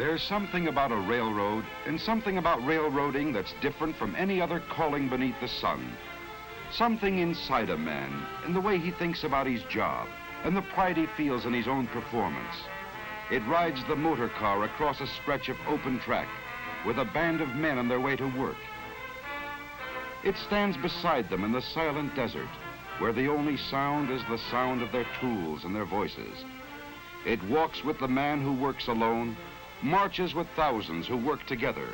There's something about a railroad and something about railroading that's different from any other calling beneath the sun. Something inside a man in the way he thinks about his job and the pride he feels in his own performance. It rides the motor car across a stretch of open track with a band of men on their way to work. It stands beside them in the silent desert where the only sound is the sound of their tools and their voices. It walks with the man who works alone, marches with thousands who work together.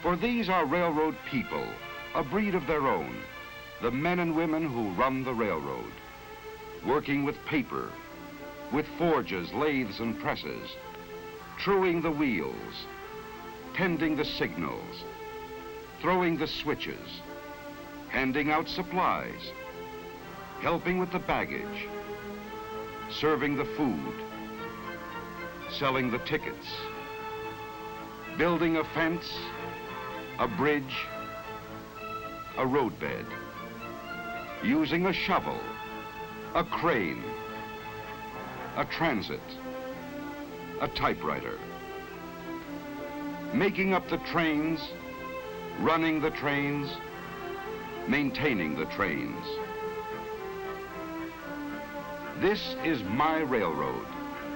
For these are railroad people, a breed of their own, the men and women who run the railroad, working with paper, with forges, lathes, and presses, truing the wheels, tending the signals, throwing the switches, handing out supplies, helping with the baggage, serving the food, selling the tickets, building a fence, a bridge, a roadbed, using a shovel, a crane, a transit, a typewriter, making up the trains, running the trains, maintaining the trains. This is my railroad,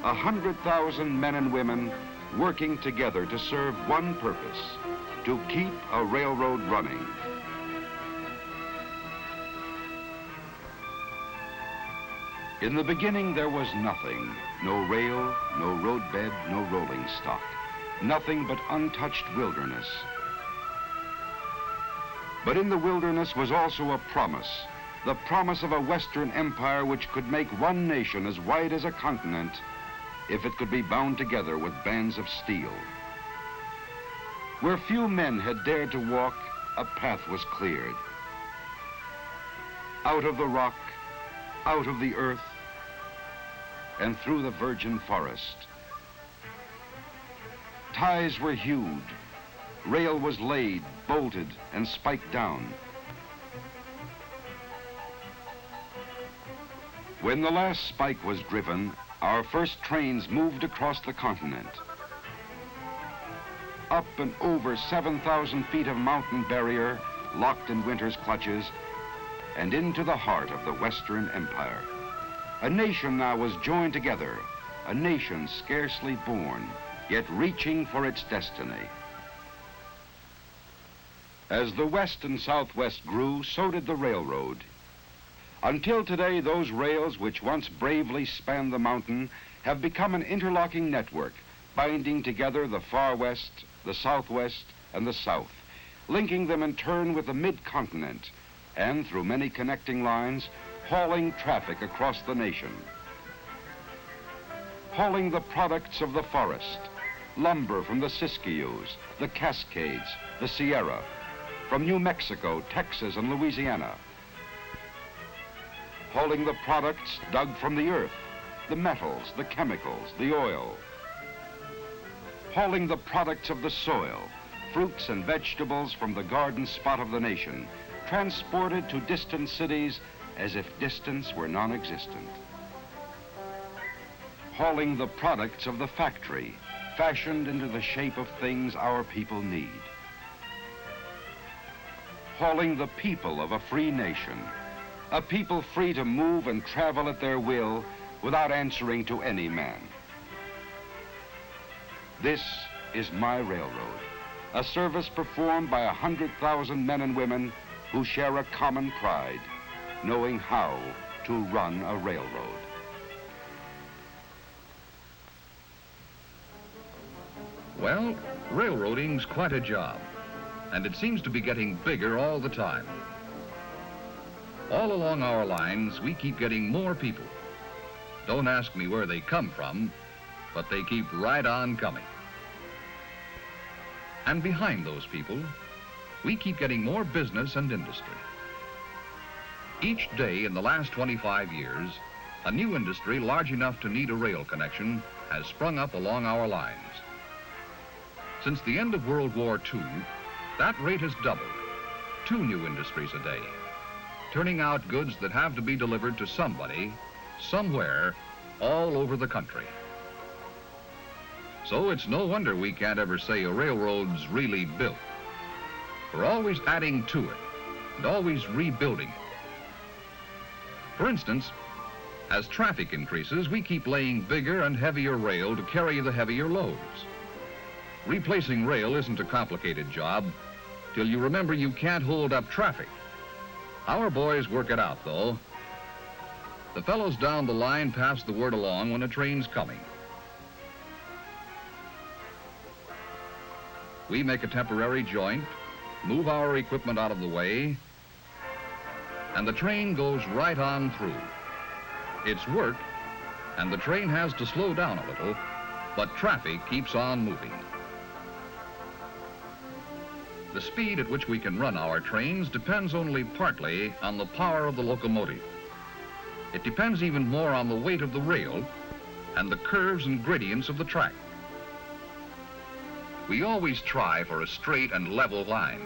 100,000 men and women working together to serve one purpose, to keep a railroad running. In the beginning, there was nothing. No rail, no roadbed, no rolling stock. Nothing but untouched wilderness. But in the wilderness was also a promise, the promise of a Western empire which could make one nation as wide as a continent if it could be bound together with bands of steel. Where few men had dared to walk, a path was cleared. Out of the rock, out of the earth, and through the virgin forest. Ties were hewed, rail was laid, bolted, and spiked down. When the last spike was driven, our first trains moved across the continent. Up and over 7,000 feet of mountain barrier, locked in winter's clutches, and into the heart of the Western Empire. A nation now was joined together, a nation scarcely born, yet reaching for its destiny. As the West and Southwest grew, so did the railroad. Until today, those rails which once bravely spanned the mountain have become an interlocking network, binding together the far west, the southwest, and the south, linking them in turn with the mid-continent, and through many connecting lines, hauling traffic across the nation. Hauling the products of the forest, lumber from the Siskiyous, the Cascades, the Sierra, from New Mexico, Texas, and Louisiana. Hauling the products dug from the earth, the metals, the chemicals, the oil. Hauling the products of the soil, fruits and vegetables from the garden spot of the nation, transported to distant cities as if distance were non-existent. Hauling the products of the factory, fashioned into the shape of things our people need. Hauling the people of a free nation, a people free to move and travel at their will without answering to any man. This is my railroad, a service performed by 100,000 men and women who share a common pride, knowing how to run a railroad. Well, railroading's quite a job, and it seems to be getting bigger all the time. All along our lines, we keep getting more people. Don't ask me where they come from, but they keep right on coming. And behind those people, we keep getting more business and industry. Each day in the last 25 years, a new industry large enough to need a rail connection has sprung up along our lines. Since the end of World War II, that rate has doubled, 2 new industries a day, turning out goods that have to be delivered to somebody, somewhere, all over the country. So it's no wonder we can't ever say a railroad's really built. We're always adding to it and always rebuilding it. For instance, as traffic increases, we keep laying bigger and heavier rail to carry the heavier loads. Replacing rail isn't a complicated job till you remember you can't hold up traffic. Our boys work it out, though. The fellows down the line pass the word along when a train's coming. We make a temporary joint, move our equipment out of the way, and the train goes right on through. It's work, and the train has to slow down a little, but traffic keeps on moving. The speed at which we can run our trains depends only partly on the power of the locomotive. It depends even more on the weight of the rail and the curves and gradients of the track. We always try for a straight and level line.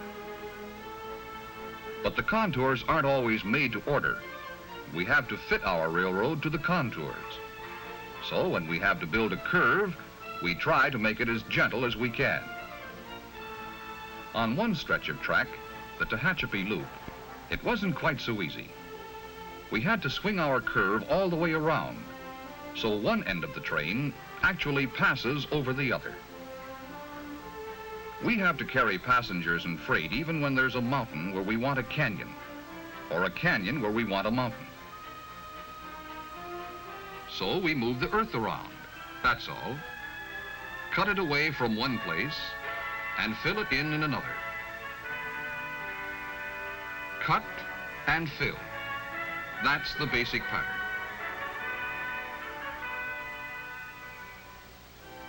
But the contours aren't always made to order. We have to fit our railroad to the contours. So when we have to build a curve, we try to make it as gentle as we can. On one stretch of track, the Tehachapi Loop, it wasn't quite so easy. We had to swing our curve all the way around, so one end of the train actually passes over the other. We have to carry passengers and freight even when there's a mountain where we want a canyon, or a canyon where we want a mountain. So we move the earth around, that's all. Cut it away from one place and fill it in another. Cut and fill. That's the basic pattern.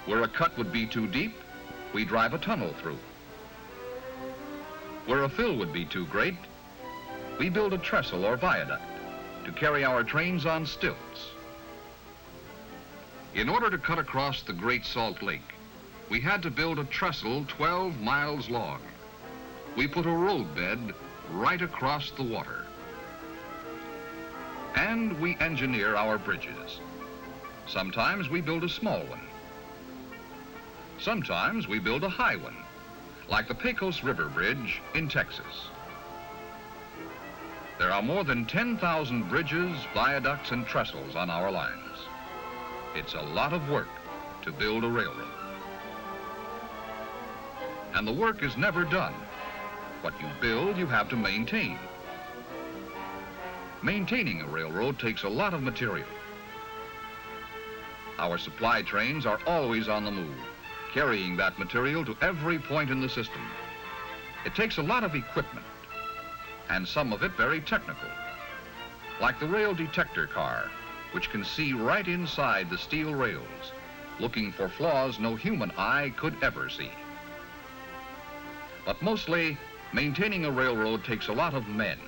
Where a cut would be too deep, we drive a tunnel through. Where a fill would be too great, we build a trestle or viaduct to carry our trains on stilts. In order to cut across the Great Salt Lake, we had to build a trestle 12 miles long. We put a roadbed right across the water. And we engineer our bridges. Sometimes we build a small one. Sometimes we build a high one, like the Pecos River Bridge in Texas. There are more than 10,000 bridges, viaducts, and trestles on our lines. It's a lot of work to build a railroad. And the work is never done. What you build, you have to maintain. Maintaining a railroad takes a lot of material. Our supply trains are always on the move, carrying that material to every point in the system. It takes a lot of equipment, and some of it very technical, like the rail detector car, which can see right inside the steel rails, looking for flaws no human eye could ever see. But mostly, maintaining a railroad takes a lot of men,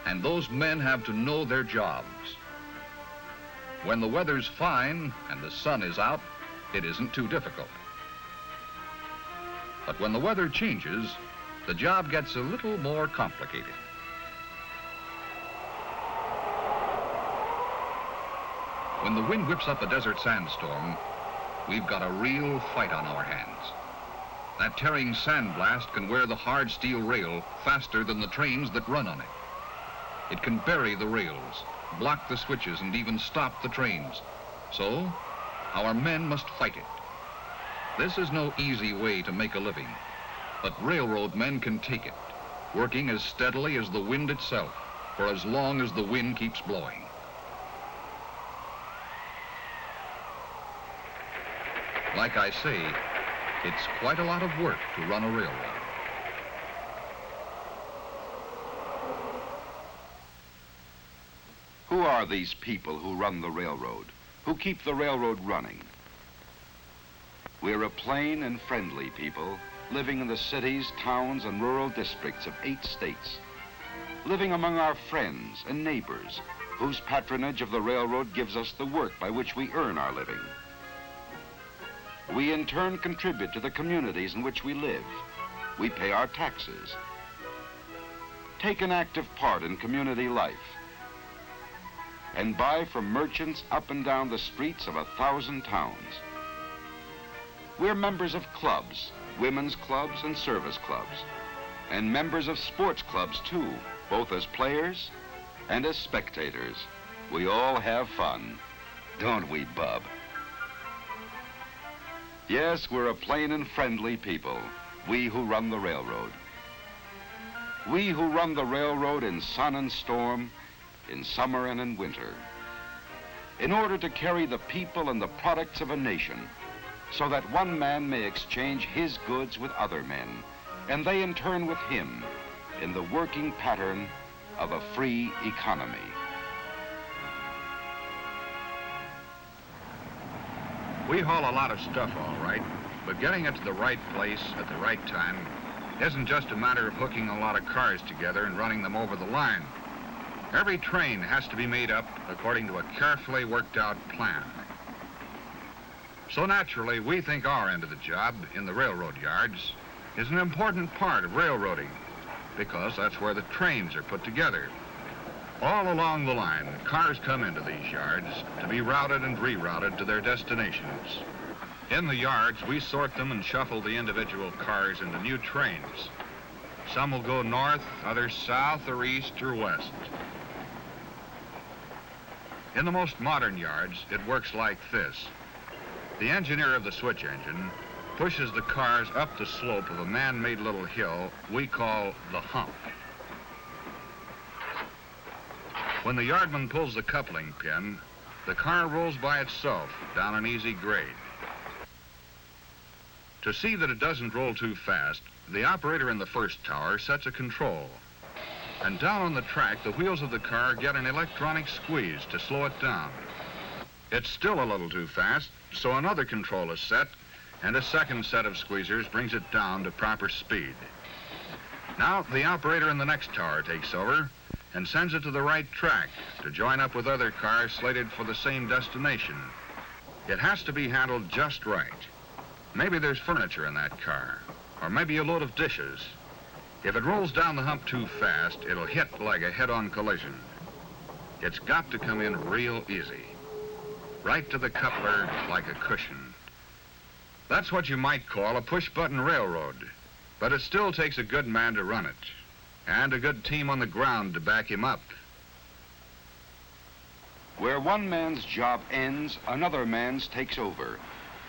and those men have to know their jobs. When the weather's fine and the sun is out, it isn't too difficult. But when the weather changes, the job gets a little more complicated. When the wind whips up a desert sandstorm, we've got a real fight on our hands. That tearing sandblast can wear the hard steel rail faster than the trains that run on it. It can bury the rails, block the switches, and even stop the trains. So, our men must fight it. This is no easy way to make a living, but railroad men can take it, working as steadily as the wind itself, for as long as the wind keeps blowing. Like I say, it's quite a lot of work to run a railroad. Who are these people who run the railroad, who keep the railroad running? We're a plain and friendly people living in the cities, towns, and rural districts of 8 states, living among our friends and neighbors, whose patronage of the railroad gives us the work by which we earn our living. We in turn contribute to the communities in which we live. We pay our taxes, take an active part in community life, and buy from merchants up and down the streets of 1,000 towns. We're members of clubs, women's clubs and service clubs, and members of sports clubs too, both as players and as spectators. We all have fun, don't we, Bub? Yes, we're a plain and friendly people, we who run the railroad. We who run the railroad in sun and storm, in summer and in winter, in order to carry the people and the products of a nation, so that one man may exchange his goods with other men, and they in turn with him, in the working pattern of a free economy. We haul a lot of stuff, all right, but getting it to the right place at the right time isn't just a matter of hooking a lot of cars together and running them over the line. Every train has to be made up according to a carefully worked out plan. So naturally, we think our end of the job in the railroad yards is an important part of railroading, because that's where the trains are put together. All along the line, cars come into these yards to be routed and rerouted to their destinations. In the yards, we sort them and shuffle the individual cars into new trains. Some will go north, others south or east or west. In the most modern yards, it works like this. The engineer of the switch engine pushes the cars up the slope of a man-made little hill we call the hump. When the yardman pulls the coupling pin, the car rolls by itself down an easy grade. To see that it doesn't roll too fast, the operator in the first tower sets a control. And down on the track, the wheels of the car get an electronic squeeze to slow it down. It's still a little too fast, so another control is set, and a second set of squeezers brings it down to proper speed. Now, the operator in the next tower takes over and sends it to the right track to join up with other cars slated for the same destination. It has to be handled just right. Maybe there's furniture in that car, or maybe a load of dishes. If it rolls down the hump too fast, it'll hit like a head-on collision. It's got to come in real easy, right to the coupler like a cushion. That's what you might call a push-button railroad, but it still takes a good man to run it, and a good team on the ground to back him up. Where one man's job ends, another man's takes over.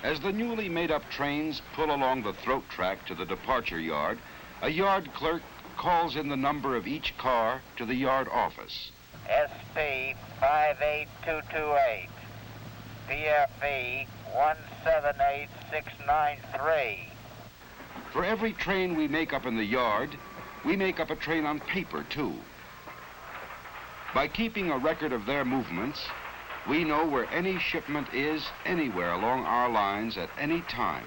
As the newly made-up trains pull along the throat track to the departure yard, a yard clerk calls in the number of each car to the yard office. SP 58228, PFE 178693. For every train we make up in the yard, we make up a train on paper, too. By keeping a record of their movements, we know where any shipment is anywhere along our lines at any time.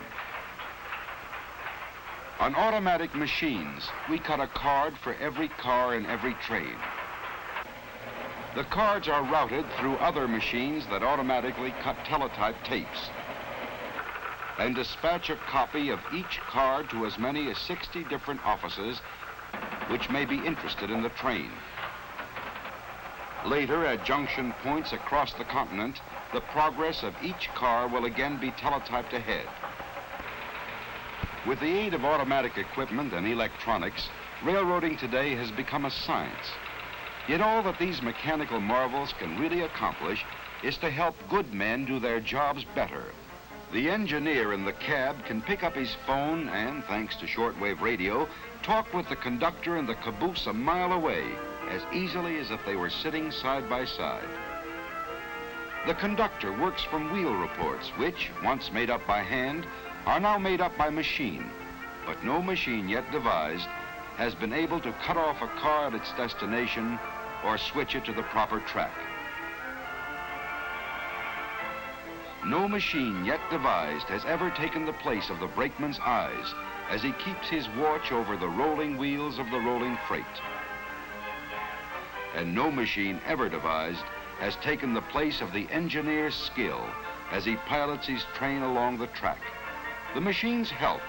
On automatic machines, we cut a card for every car in every train. The cards are routed through other machines that automatically cut teletype tapes and dispatch a copy of each card to as many as 60 different offices which may be interested in the train. Later, at junction points across the continent, the progress of each car will again be teletyped ahead. With the aid of automatic equipment and electronics, railroading today has become a science. Yet all that these mechanical marvels can really accomplish is to help good men do their jobs better. The engineer in the cab can pick up his phone and, thanks to shortwave radio, talk with the conductor in the caboose a mile away as easily as if they were sitting side by side. The conductor works from wheel reports, which, once made up by hand, are now made up by machine, but no machine yet devised has been able to cut off a car at its destination or switch it to the proper track. No machine yet devised has ever taken the place of the brakeman's eyes as he keeps his watch over the rolling wheels of the rolling freight. And no machine ever devised has taken the place of the engineer's skill as he pilots his train along the track. The machines help,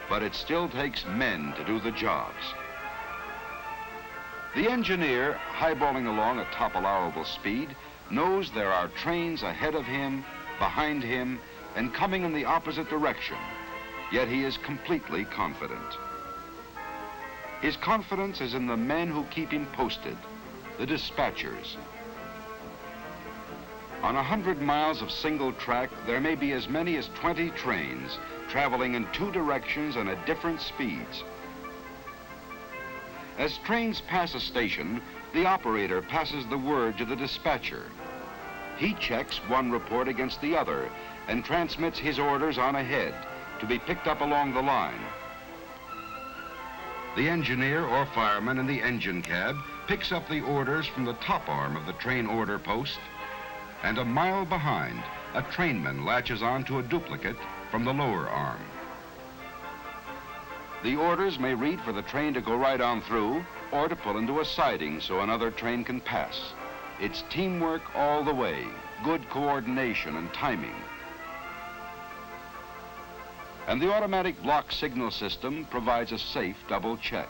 but it still takes men to do the jobs. The engineer, highballing along at top allowable speed, knows there are trains ahead of him, behind him, and coming in the opposite direction, yet he is completely confident. His confidence is in the men who keep him posted, the dispatchers. On 100 miles of single track, there may be as many as 20 trains traveling in 2 directions and at different speeds. As trains pass a station, the operator passes the word to the dispatcher. He checks one report against the other and transmits his orders on ahead to be picked up along the line. The engineer or fireman in the engine cab picks up the orders from the top arm of the train order post, and a mile behind, a trainman latches on to a duplicate from the lower arm. The orders may read for the train to go right on through or to pull into a siding so another train can pass. It's teamwork all the way, good coordination and timing. And the automatic block signal system provides a safe double check.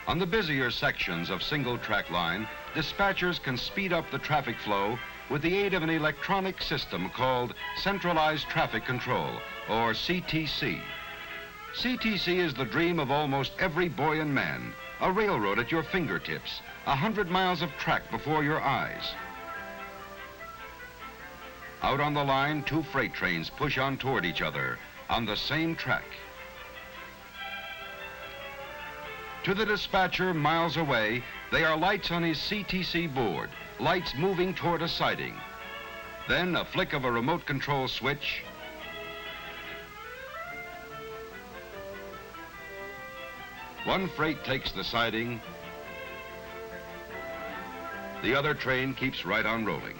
On the busier sections of single track line, dispatchers can speed up the traffic flow with the aid of an electronic system called Centralized Traffic Control, or CTC. CTC is the dream of almost every boy and man, a railroad at your fingertips, 100 miles of track before your eyes. Out on the line, 2 freight trains push on toward each other on the same track. To the dispatcher miles away, they are lights on his CTC board, lights moving toward a siding. Then a flick of a remote control switch, one freight takes the siding, the other train keeps right on rolling.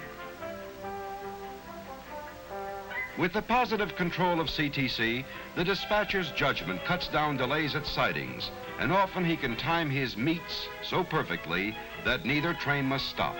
With the positive control of CTC, the dispatcher's judgment cuts down delays at sidings, and often he can time his meets so perfectly that neither train must stop.